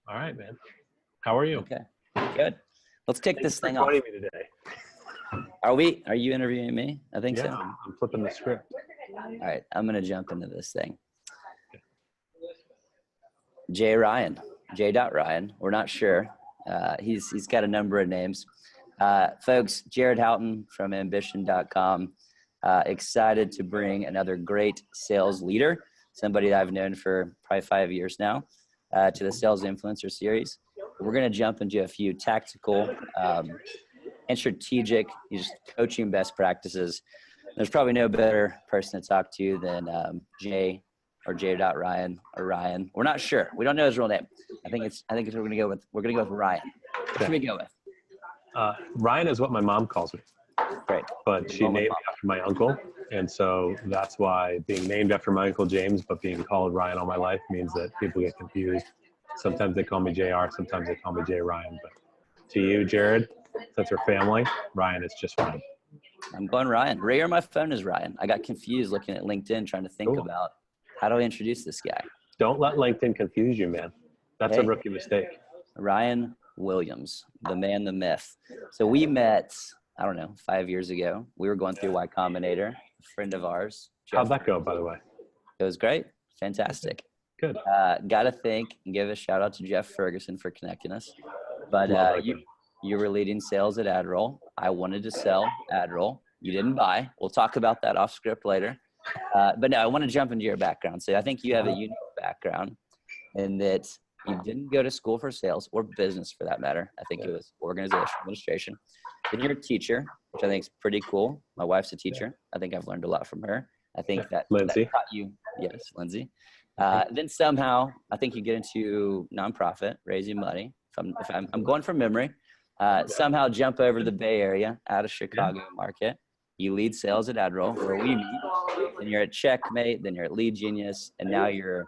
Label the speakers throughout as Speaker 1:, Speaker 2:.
Speaker 1: All right, man. How are you?
Speaker 2: Okay, good. Let's kick this thing off.
Speaker 1: Joining me today.
Speaker 2: Are you interviewing me? I think so.
Speaker 1: Yeah, I'm flipping the script.
Speaker 2: All right, I'm going to jump into this thing. J. Ryan, J. Ryan. We're not sure. He's got a number of names. Folks, Jared Houghton from ambition.com. Excited to bring another great sales leader, somebody that I've known for probably 5 years now, to the Sales Influencer Series. We're going to jump into a few tactical and strategic just coaching best practices. There's probably no better person to talk to than J. Ryan or Ryan. We're not sure. We don't know his real name. I think we're going to go with Ryan. What should we go with?
Speaker 1: Ryan is what my mom calls me.
Speaker 2: Great.
Speaker 1: But she named me after my uncle. And so that's why being named after my Uncle James, but being called Ryan all my life means that people get confused. Sometimes they call me JR, sometimes they call me J. Ryan. But to you, Jared, since we're family, Ryan is just fine.
Speaker 2: I'm going Ryan. Ray on my phone is Ryan. I got confused looking at LinkedIn trying to think about how do I introduce this guy.
Speaker 1: Don't let LinkedIn confuse you, man. That's a rookie mistake.
Speaker 2: Ryan Williams, the man, the myth. So we met, 5 years ago. We were going through Y Combinator, a friend of ours. Jeff.
Speaker 1: How'd that go, by the way?
Speaker 2: It was great. Fantastic.
Speaker 1: Good.
Speaker 2: Got to thank and give a shout out to Jeff Ferguson for connecting us. But you were leading sales at Adderall. I wanted to sell Adderall. You didn't buy. We'll talk about that off script later. But no, I want to jump into your background. So I think you have a unique background in that you didn't go to school for sales or business for that matter. I think it was organizational administration. Then you're a teacher, which I think is pretty cool. My wife's a teacher. I think I've learned a lot from her. I think that
Speaker 1: Lindsay
Speaker 2: taught you. Yes, Lindsay. Then somehow I think you get into nonprofit, raising money. If I'm going from memory. Somehow jump over to the Bay Area out of Chicago market. You lead sales at Adderall, where we meet. Then you're at Checkmate. Then you're at Lead Genius, and now you're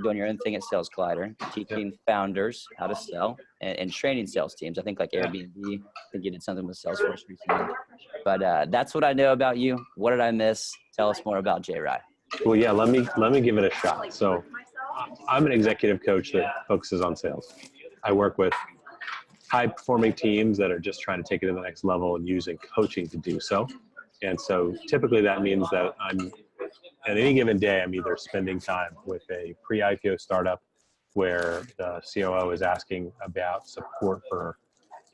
Speaker 2: doing your own thing at Sales Collider, teaching founders how to sell and training sales teams. I think like Airbnb. I think you did something with Salesforce recently. But that's what I know about you. What did I miss? Tell us more about J. Ryan.
Speaker 1: Well, yeah, let me give it a shot. So I'm an executive coach that focuses on sales. I work with high-performing teams that are just trying to take it to the next level and using coaching to do so. And so typically that means that at any given day, I'm either spending time with a pre-IPO startup where the COO is asking about support for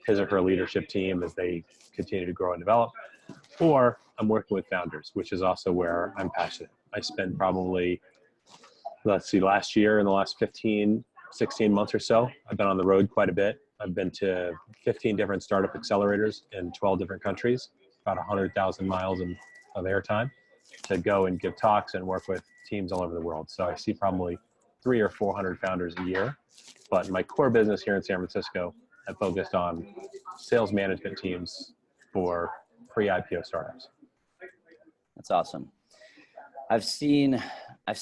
Speaker 1: his or her leadership team as they continue to grow and develop, or I'm working with founders, which is also where I'm passionate. I spend probably, last year in the last 15, 16 months or so, I've been on the road quite a bit. I've been to 15 different startup accelerators in 12 different countries, about 100,000 miles of airtime to go and give talks and work with teams all over the world. So I see probably 300 or 400 founders a year. But my core business here in San Francisco, I focused on sales management teams for pre-IPO startups.
Speaker 2: That's awesome. I've seen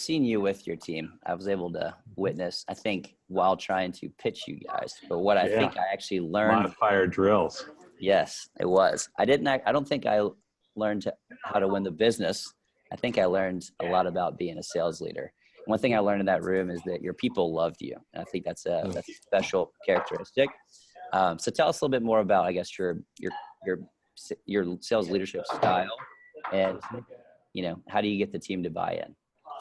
Speaker 2: you with your team. I was able to witness, I think, while trying to pitch you guys. But what I think I actually learned.
Speaker 1: Modifier drills.
Speaker 2: Yes, it was. I don't think I learned how to win the business. I think I learned a lot about being a sales leader. One thing I learned in that room is that your people loved you. And I think that's a special characteristic. So tell us a little bit more about, I guess, your sales leadership style and, how do you get the team to buy in?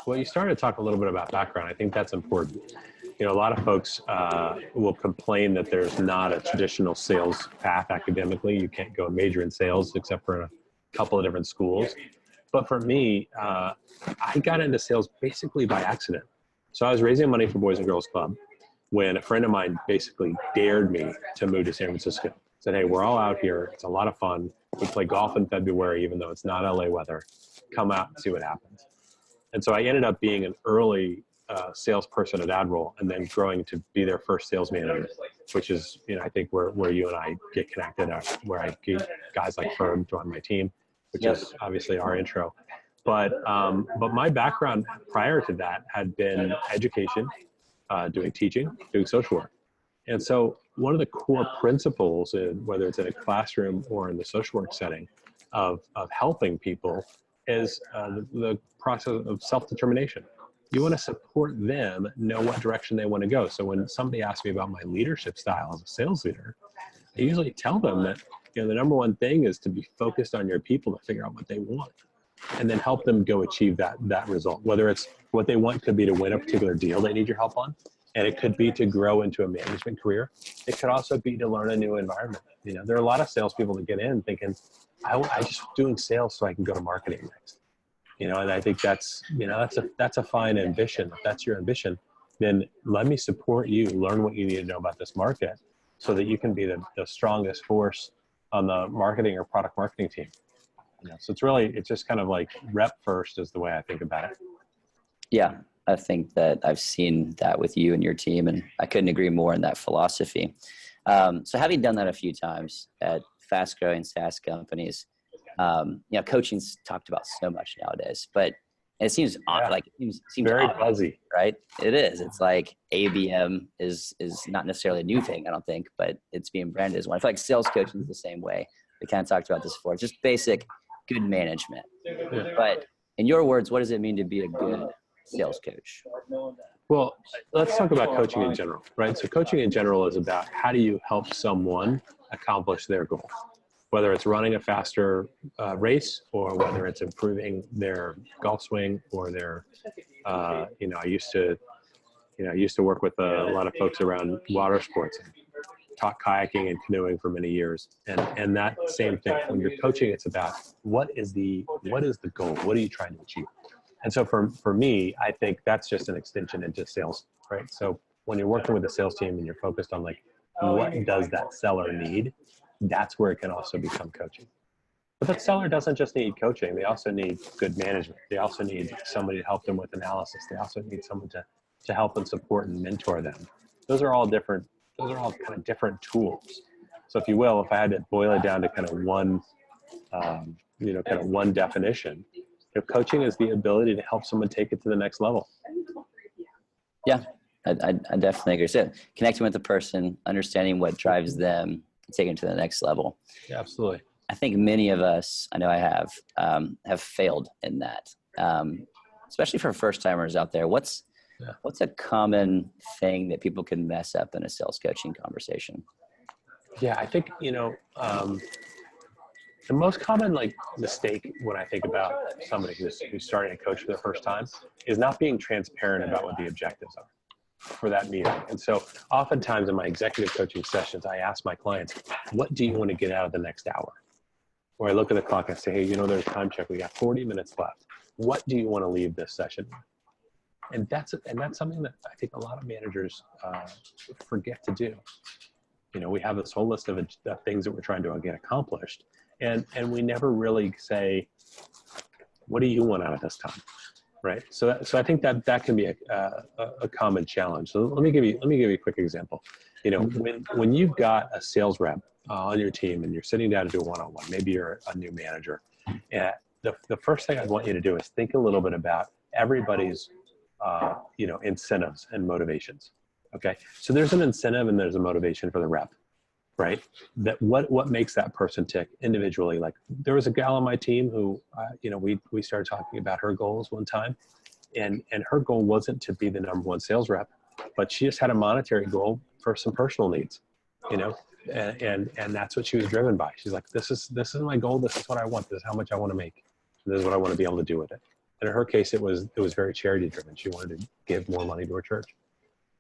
Speaker 1: Well, you started to talk a little bit about background. I think that's important. A lot of folks will complain that there's not a traditional sales path academically. You can't go major in sales except for a couple of different schools. But for me, I got into sales basically by accident. So I was raising money for Boys and Girls Club when a friend of mine basically dared me to move to San Francisco. Said, hey, we're all out here. It's a lot of fun. We play golf in February, even though it's not LA weather. Come out and see what happens. And so I ended up being an early salesperson at Adderall and then growing to be their first sales manager, which is, I think where you and I get connected, where I get guys like Ferg join my team, which is obviously our intro. But my background prior to that had been education, doing teaching, doing social work. And so one of the core principles, whether it's in a classroom or in the social work setting, of helping people is the process of self-determination. You want to support them, know what direction they want to go. So when somebody asks me about my leadership style as a sales leader, I usually tell them that, the number one thing is to be focused on your people to figure out what they want, and then help them go achieve that result. Whether it's what they want could be to win a particular deal they need your help on, and it could be to grow into a management career. It could also be to learn a new environment. There are a lot of salespeople that get in thinking, I just doing sales so I can go to marketing next. And I think that's a fine ambition. If that's your ambition, then let me support you, learn what you need to know about this market so that you can be the strongest force on the marketing or product marketing team. So it's just kind of like rep first is the way I think about it.
Speaker 2: Yeah, I think that I've seen that with you and your team, and I couldn't agree more in that philosophy. So having done that a few times at fast growing SaaS companies, coaching's talked about so much nowadays, but it seems like it seems
Speaker 1: very
Speaker 2: obvious,
Speaker 1: buzzy,
Speaker 2: right? It is. It's like ABM is not necessarily a new thing, I don't think, but it's being branded as one. I feel like sales coaching is the same way. We kind of talked about this before. It's just basic good management. Yeah. But in your words, what does it mean to be a good sales coach?
Speaker 1: Well, let's talk about coaching in general, right? So coaching in general is about how do you help someone accomplish their goal, whether it's running a faster race or whether it's improving their golf swing or their, I used to work with a lot of folks around water sports and taught kayaking and canoeing for many years. And that same thing, when you're coaching, it's about what is the goal? What are you trying to achieve? And so for me, I think that's just an extension into sales, right? So when you're working with a sales team and you're focused on like, what does that seller need? That's where it can also become coaching. But that seller doesn't just need coaching. They also need good management. They also need somebody to help them with analysis. They also need someone to help and support and mentor them. Those are all kind of different tools. So if you will, if I had to boil it down to kind of one, one definition, coaching is the ability to help someone take it to the next level.
Speaker 2: Yeah, I definitely agree. So connecting with the person, understanding what drives them, taking it to the next level.
Speaker 1: Yeah, absolutely.
Speaker 2: I think many of us, I know I have failed in that, especially for first timers out there. What's a common thing that people can mess up in a sales coaching conversation?
Speaker 1: Yeah, I think, the most common mistake when I think about somebody who's starting to coach for the first time is not being transparent about what the objectives are for that meeting. And so oftentimes in my executive coaching sessions, I ask my clients, what do you want to get out of the next hour? Or I look at the clock and say, hey, there's a time check. We got 40 minutes left. What do you want to leave this session with? And that's something that I think a lot of managers forget to do. We have this whole list of things that we're trying to get accomplished. And we never really say, what do you want out of this time? Right. So I think that can be a common challenge. So let me give you a quick example. When you've got a sales rep on your team and you're sitting down to do a one-on-one, maybe you're a new manager. And the first thing I want you to do is think a little bit about everybody's, incentives and motivations. Okay. So there's an incentive and there's a motivation for the rep, right? That what makes that person tick individually. Like there was a gal on my team who, we started talking about her goals one time, and her goal wasn't to be the number one sales rep, but she just had a monetary goal for some personal needs, and that's what she was driven by. She's like, this is my goal. This is what I want. This is how much I want to make. This is what I want to be able to do with it. And in her case, it was very charity driven. She wanted to give more money to her church.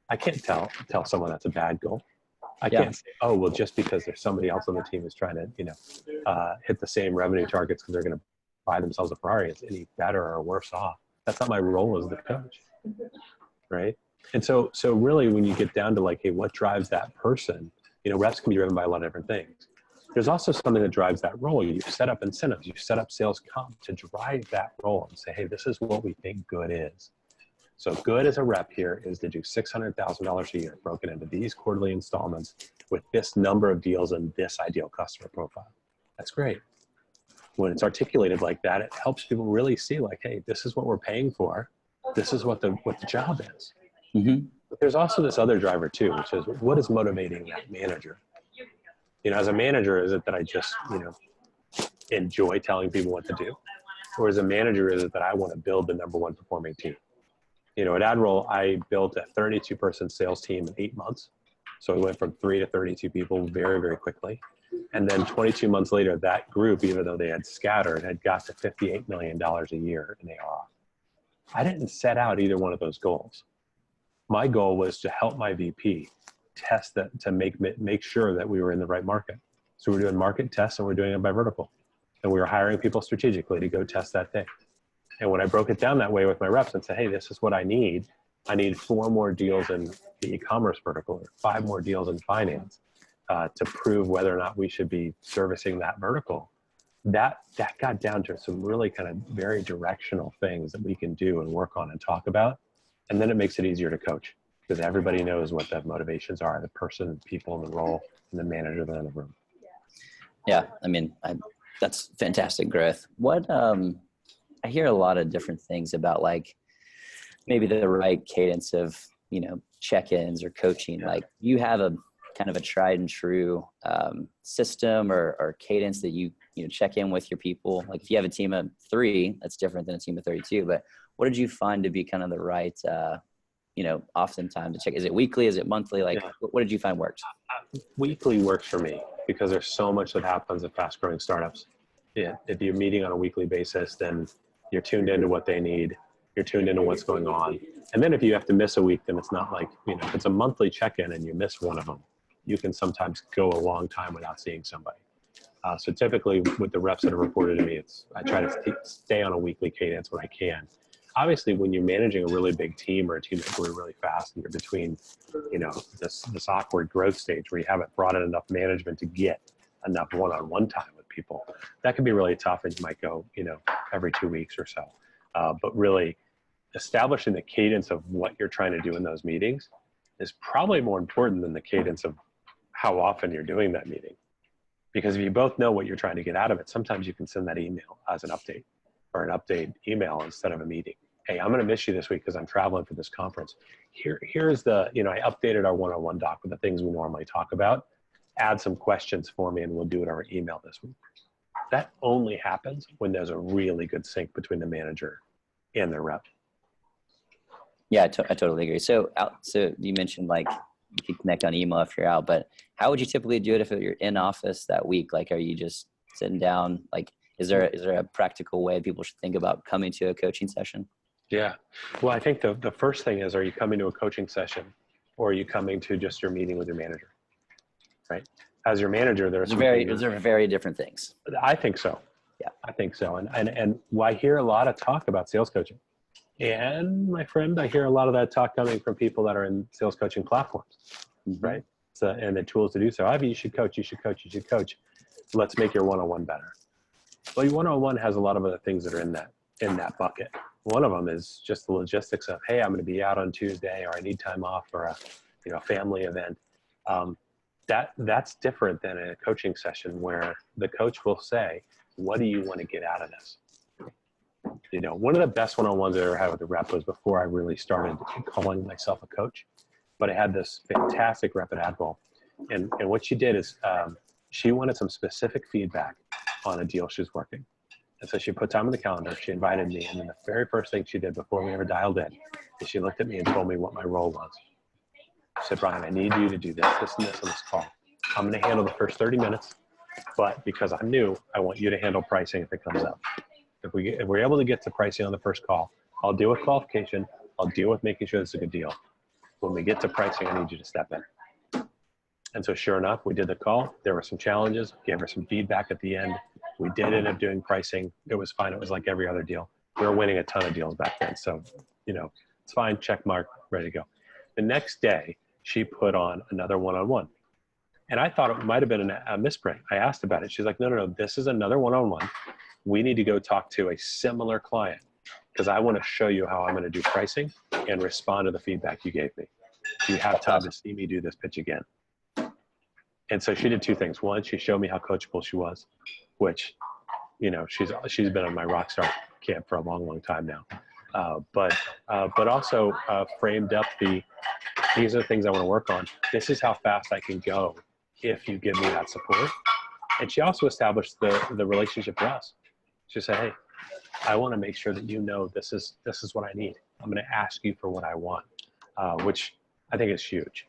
Speaker 1: I can't tell someone that's a bad goal. I can't say, oh, well, just because there's somebody else on the team who's trying to, hit the same revenue targets because they're going to buy themselves a Ferrari, it's any better or worse off. That's not my role as the coach, right? And so really, when you get down to hey, what drives that person? Reps can be driven by a lot of different things. There's also something that drives that role. You set up incentives. You set up sales comp to drive that role and say, hey, this is what we think good is. So good as a rep here is to do $600,000 a year broken into these quarterly installments with this number of deals and this ideal customer profile. That's great. When it's articulated like that, it helps people really see hey, this is what we're paying for. This is what the job is. Mm-hmm. But there's also this other driver too, which is what is motivating that manager? As a manager, is it that I just, enjoy telling people what to do? Or as a manager, is it that I want to build the number one performing team? At Admiral, I built a 32-person sales team in 8 months. So we went from 3 to 32 people very, very quickly. And then 22 months later, that group, even though they had scattered, had got to $58 million a year in ARR. I didn't set out either one of those goals. My goal was to help my VP test that, to make sure that we were in the right market. So we're doing market tests, and we're doing it by vertical. And we were hiring people strategically to go test that thing. And when I broke it down that way with my reps and said, hey, this is what I need 4 more deals in the e-commerce vertical, or 5 more deals in finance to prove whether or not we should be servicing that vertical. That got down to some really kind of very directional things that we can do and work on and talk about. And then it makes it easier to coach, because everybody knows what the motivations are, the person, people in the role, and the manager that are in the room.
Speaker 2: Yeah, I mean, that's fantastic growth. What I hear a lot of different things about, like, maybe the right cadence of, check-ins or coaching.
Speaker 1: Yeah.
Speaker 2: Like, you have a kind of a tried and true system or cadence that you check in with your people. Like, if you have a team of 3, that's different than a team of 32. But what did you find to be kind of the right, oftentimes to check? Is it weekly? Is it monthly? Like, what did you find works?
Speaker 1: Weekly works for me, because there's so much that happens at fast-growing startups. Yeah, if you're meeting on a weekly basis, then you're tuned into what they need. You're tuned into what's going on. And then if you have to miss a week, then it's not like, if it's a monthly check-in and you miss one of them, you can sometimes go a long time without seeing somebody. So typically with the reps that have reported to me, I try to stay on a weekly cadence when I can. Obviously, when you're managing a really big team, or a team that grew really fast, and you're between, this awkward growth stage where you haven't brought in enough management to get enough one-on-one time with people, that can be really tough, and you might go, every 2 weeks or so. But really establishing the cadence of what you're trying to do in those meetings is probably more important than the cadence of how often you're doing that meeting. Because if you both know what you're trying to get out of it, sometimes you can send that email as an update, or an update email instead of a meeting. Hey, I'm going to miss you this week because I'm traveling for this conference. Here's the, I updated our one-on-one doc with the things we normally talk about. Add some questions for me and we'll do it over email this week. That only happens when there's a really good sync between the manager and the rep.
Speaker 2: Yeah, I totally agree. So you mentioned, like, you can connect on email if you're out, but how would you typically do it if you're in office that week? Like, are you just sitting down? Like, is there a practical way people should think about coming to a coaching session?
Speaker 1: Yeah. Well, I think the first thing is, are you coming to a coaching session, or are you coming to just your meeting with your manager? Right? As your manager, those are
Speaker 2: very different things.
Speaker 1: I think so.
Speaker 2: Yeah. I
Speaker 1: think so. And I hear a lot of talk about sales coaching. And my friend, I hear a lot of that talk coming from people that are in sales coaching platforms, right? So, and the tools to do so. You should coach. Let's make your one-on-one better. Well, your one-on-one has a lot of other things that are in that bucket. One of them is just the logistics of, hey, I'm going to be out on Tuesday, or I need time off for a family event. That's different than a coaching session where the coach will say, what do you want to get out of this? One of the best one-on-ones I ever had with a rep was before I really started calling myself a coach. But I had this fantastic rep at Admiral. And what she did is she wanted some specific feedback on a deal she was working. And so she put time on the calendar. She invited me. And then the very first thing she did before we ever dialed in is she looked at me and told me what my role was. She said, Brian, I need you to do this, this, and this on this call. I'm going to handle the first 30 minutes. But because I'm new, I want you to handle pricing if it comes up. If we're able to get to pricing on the first call, I'll deal with qualification. I'll deal with making sure it's a good deal. When we get to pricing, I need you to step in. And so sure enough, we did the call. There were some challenges, gave her some feedback at the end. We did end up doing pricing. It was fine. It was like every other deal. We were winning a ton of deals back then. So, it's fine, check mark, ready to go. The next day, she put on another one-on-one. And I thought it might've been a misprint. I asked about it. She's like, no, this is another one-on-one. We need to go talk to a similar client because I want to show you how I'm going to do pricing and respond to the feedback you gave me. Do you have time to see me do this pitch again? And so she did 2 things. One, she showed me how coachable she was, which, she's been on my rockstar camp for a long, long time now. But also framed up these are the things I want to work on. This is how fast I can go if you give me that support. And she also established the relationship for us. She said, hey, I want to make sure that this is what I need. I'm going to ask you for what I want, which I think is huge.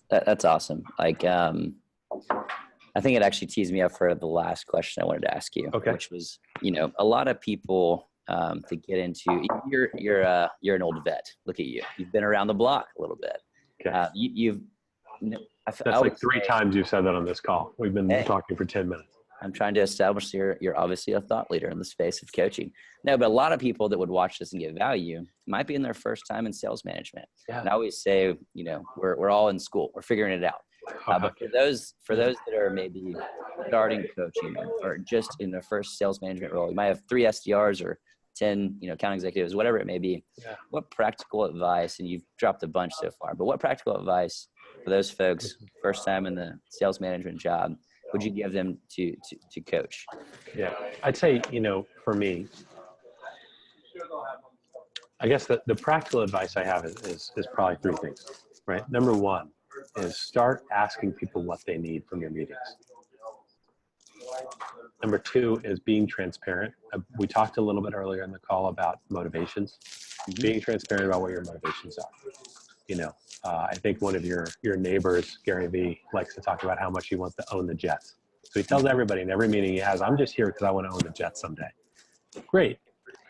Speaker 2: That's awesome. Like, I think it actually teased me up for the last question I wanted to ask you, which was, a lot of people to get into. You're an old vet. Look at you. You've been around the block a little bit. Okay.
Speaker 1: That's like three times you've said that on this call. We've been talking for 10 minutes.
Speaker 2: I'm trying to establish you're obviously a thought leader in the space of coaching. No, but a lot of people that would watch this and get value might be in their first time in sales management. Yeah. And I always say, we're all in school. We're figuring it out. But for those that are maybe starting coaching or just in their first sales management role, you might have 3 SDRs or 10, account executives, whatever it may be. Yeah. What practical advice, and you've dropped a bunch so far, but what practical advice for those folks first time in the sales management job would you give them to coach?
Speaker 1: Yeah, I'd say, for me, I guess the practical advice I have is probably 3 things, right? Number 1 is start asking people what they need from your meetings. Number 2 is being transparent. We talked a little bit earlier in the call about motivations, being transparent about what your motivations are. I think one of your neighbors, Gary Vee, likes to talk about how much he wants to own the Jets. So he tells everybody in every meeting he has, I'm just here because I want to own the Jets someday. Great.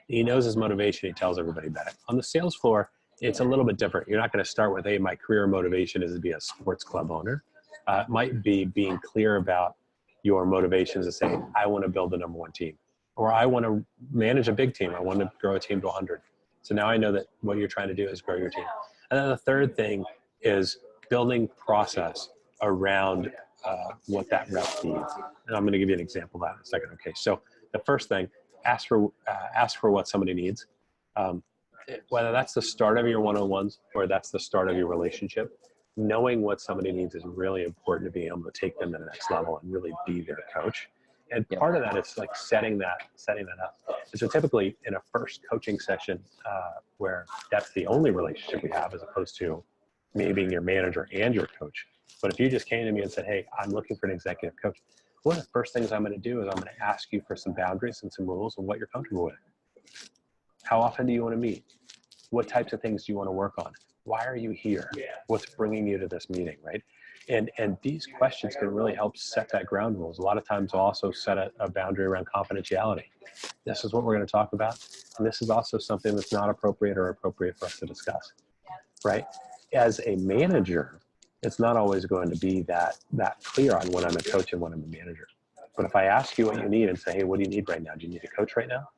Speaker 1: He knows his motivation. He tells everybody about it. On the sales floor, it's a little bit different. You're not going to start with, hey, my career motivation is to be a sports club owner. It might be being clear about your motivations to say, I want to build the number 1 team, or I want to manage a big team. I want to grow a team to 100. So now I know that what you're trying to do is grow your team. And then the third thing is building process around what that rep needs. And I'm going to give you an example of that in a second. Okay, so the first thing, ask for what somebody needs. Whether that's the start of your one-on-ones or that's the start of your relationship, knowing what somebody needs is really important to be able to take them to the next level and really be their coach. And part of that is like setting that up. So typically in a first coaching session where that's the only relationship we have as opposed to me being your manager and your coach. But if you just came to me and said, hey, I'm looking for an executive coach, one of the first things I'm going to do is I'm going to ask you for some boundaries and some rules of what you're comfortable with. How often do you want to meet? What types of things do you want to work on? Why are you here? What's bringing you to this meeting, right? And these questions can really help set that ground rules. A lot of times I'll also set a boundary around confidentiality. This is what we're going to talk about. And this is also something that's not appropriate or appropriate for us to discuss, right? As a manager, it's not always going to be that clear on when I'm a coach and when I'm a manager. But if I ask you what you need and say, hey, what do you need right now? Do you need a coach right now?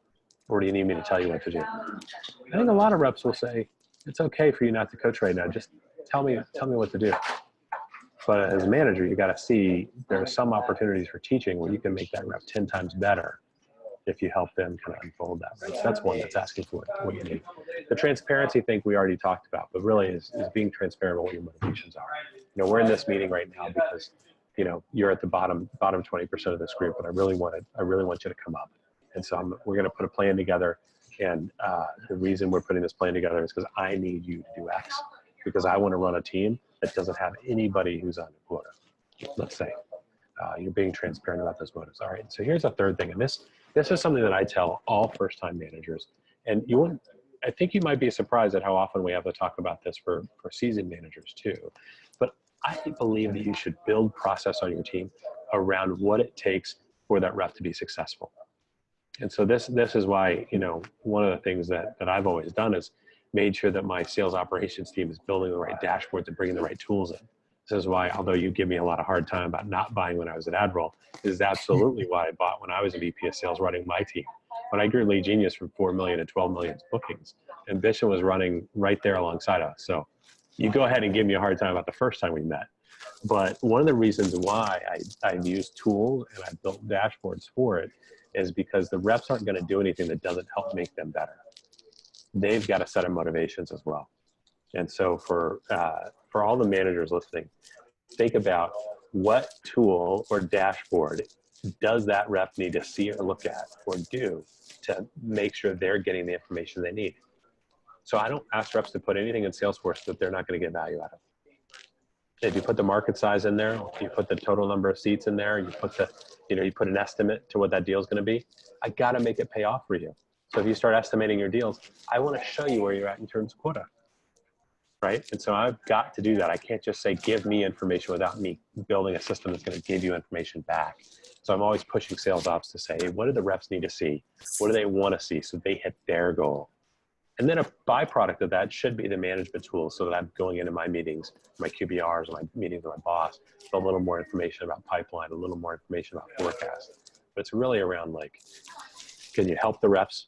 Speaker 1: Or do you need me to tell you what to do? I think a lot of reps will say, it's okay for you not to coach right now. Just tell me what to do. But as a manager, you got to see there are some opportunities for teaching where you can make that rep 10 times better if you help them kind of unfold that, right? So that's one that's asking for what you need. The transparency thing we already talked about, but really is being transparent about what your motivations are. We're in this meeting right now because, you're at the bottom 20% of this group, but I really want you to come up. And so we're going to put a plan together. And the reason we're putting this plan together is because I need you to do X, because I want to run a team that doesn't have anybody who's on the quota. Let's say you're being transparent about those motives. All right. So here's a third thing. And this is something that I tell all first-time managers. And I think you might be surprised at how often we have to talk about this for seasoned managers too. But I believe that you should build process on your team around what it takes for that rep to be successful. And so this is why, one of the things that I've always done is made sure that my sales operations team is building the right dashboards and bringing the right tools in. This is why, although you give me a lot of hard time about not buying when I was at Admiral, this is absolutely why I bought when I was a VP of sales running my team. When I grew Lead Genius from 4 million to 12 million bookings, Ambition was running right there alongside us. So you go ahead and give me a hard time about the first time we met. But one of the reasons why I've used tools and I've built dashboards for it is because the reps aren't going to do anything that doesn't help make them better. They've got a set of motivations as well. And so for all the managers listening, think about what tool or dashboard does that rep need to see or look at or do to make sure they're getting the information they need. So I don't ask reps to put anything in Salesforce that they're not going to get value out of. If you put the market size in there, you put the total number of seats in there, you put an estimate to what that deal is going to be, I got to make it pay off for you. So if you start estimating your deals, I want to show you where you're at in terms of quota. Right? And so I've got to do that. I can't just say, give me information without me building a system that's going to give you information back. So I'm always pushing sales ops to say, hey, what do the reps need to see? What do they want to see so they hit their goal? And then a byproduct of that should be the management tools, so that I'm going into my meetings, my QBRs, my meetings with my boss, with a little more information about pipeline, a little more information about forecast. But it's really around like, can you help the reps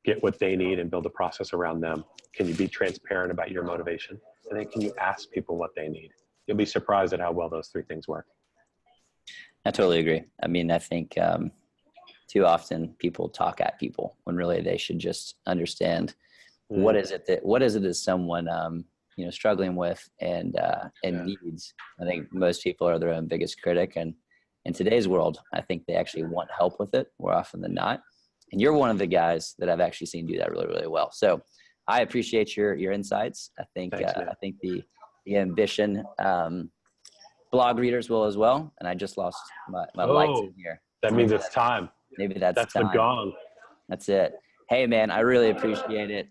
Speaker 1: get what they need and build a process around them? Can you be transparent about your motivation? And then can you ask people what they need? You'll be surprised at how well those three things work.
Speaker 2: I totally agree. I mean, I think too often people talk at people when really they should just understand what is it that someone struggling with and needs. I think most people are their own biggest critic, and in today's world, I think they actually want help with it more often than not. And you're one of the guys that I've actually seen do that really, really well. So I appreciate your insights. I think
Speaker 1: Thanks,
Speaker 2: I think the Ambition blog readers will as well. And I just lost my lights in here.
Speaker 1: That means it's time.
Speaker 2: Maybe that's
Speaker 1: the
Speaker 2: time.
Speaker 1: gong.
Speaker 2: That's it. Hey man, I really appreciate it.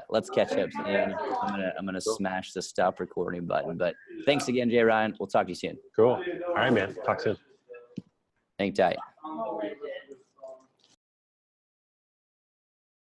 Speaker 2: Let's catch up soon. I'm gonna smash the stop recording button. But thanks again, Jay Ryan. We'll talk to you soon.
Speaker 1: Cool. All right, man. Talk soon.
Speaker 2: Hang tight.